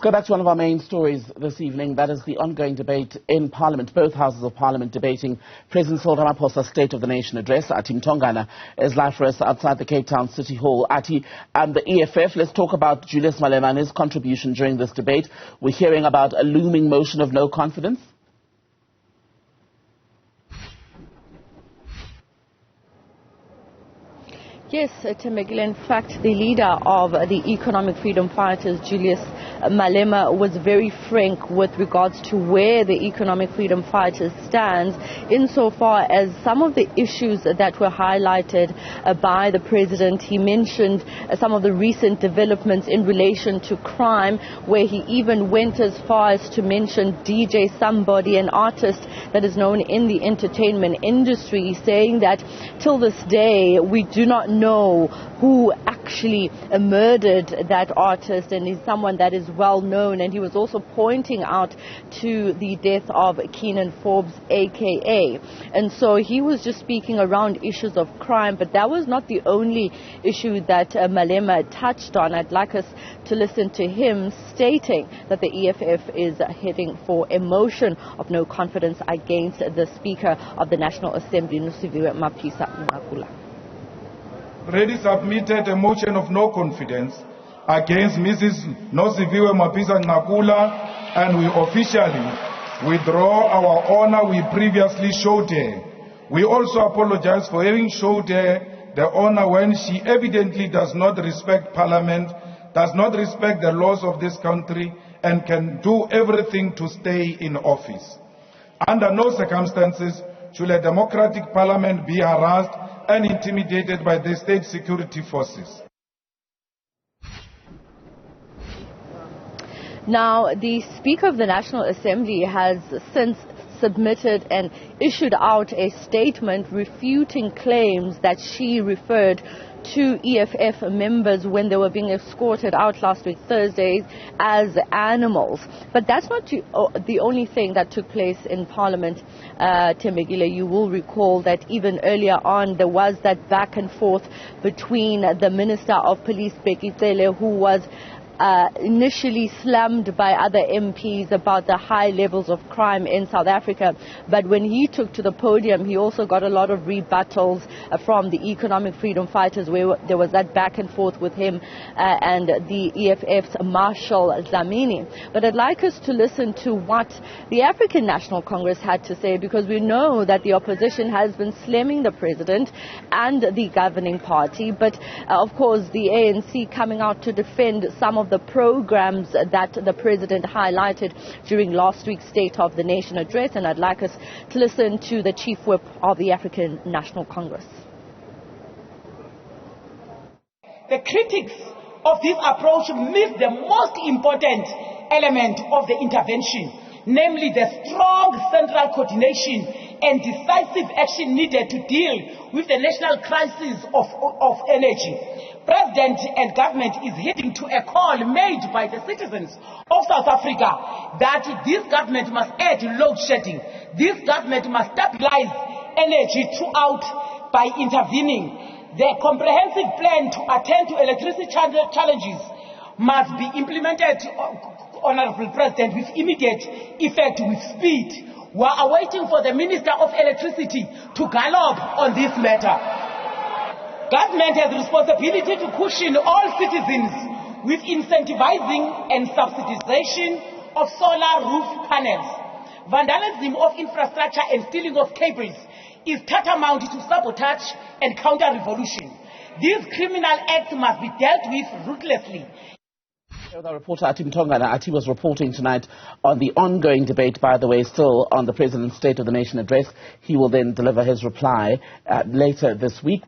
Go back to one of our main stories this evening. That is the ongoing debate in Parliament, both houses of Parliament debating President Cyril Ramaphosa's State of the Nation address. Athi Mtongana is live for us outside the Cape Town City Hall. Athi, the EFF, let's talk about Julius Malema and his contribution during this debate. We're hearing about a looming motion of no confidence. Yes, Temegile. In fact, the leader of the Economic Freedom Fighters, Julius Malema, was very frank with regards to where the Economic Freedom Fighters stands insofar as some of the issues that were highlighted by the president. He mentioned some of the recent developments in relation to crime, where he even went as far as to mention DJ Somebody, an artist that is known in the entertainment industry, saying that till this day we do not know who actually murdered that artist, and he's someone that is well known. And he was also pointing out to the death of Keenan Forbes, aka. And so he was just speaking around issues of crime, but that was not the only issue that Malema touched on. I'd like us to listen to him stating that the EFF is heading for a motion of no confidence against the Speaker of the National Assembly, Newzroom Afrika. Already submitted a motion of no confidence against Mrs. Nosiviwe Mapisa Ngakula, and we officially withdraw our honor we previously showed her. We also apologize for having showed her the honor when she evidently does not respect Parliament, does not respect the laws of this country, and can do everything to stay in office. Under no circumstances should a democratic Parliament be harassed and intimidated by the state security forces. Now, the Speaker of the National Assembly has since submitted and issued out a statement refuting claims that she referred to EFF members when they were being escorted out last week, Thursdays, as animals. But that's not the only thing that took place in Parliament, Temegile. You will recall that even earlier on there was that back and forth between the Minister of Police, Bekitele, who was initially slammed by other MPs about the high levels of crime in South Africa. But when he took to the podium, he also got a lot of rebuttals from the Economic Freedom Fighters, where there was that back and forth with him and the EFF's Marshal Dlamini. But I'd like us to listen to what the African National Congress had to say, because we know that the opposition has been slamming the president and the governing party. But of course, the ANC coming out to defend some of the programs that the president highlighted during last week's State of the Nation address. And I'd like us to listen to the Chief Whip of the African National Congress. The critics of this approach miss the most important element of the intervention, namely the strong central coordination and decisive action needed to deal with the national crisis of energy. President and government is heeding to a call made by the citizens of South Africa that this government must end load shedding. This government must stabilize energy throughout by intervening. The comprehensive plan to attend to electricity challenges must be implemented, Honorable President, with immediate effect, with speed. We are awaiting for the Minister of Electricity to gallop on this matter. Government has responsibility to cushion all citizens with incentivizing and subsidization of solar roof panels. Vandalism of infrastructure and stealing of cables is tantamount to sabotage and counter-revolution. These criminal acts must be dealt with ruthlessly. With our reporter Athi Mtongana. Athi was reporting tonight on the ongoing debate, by the way, still on the President's State of the Nation address. He will then deliver his reply later this week.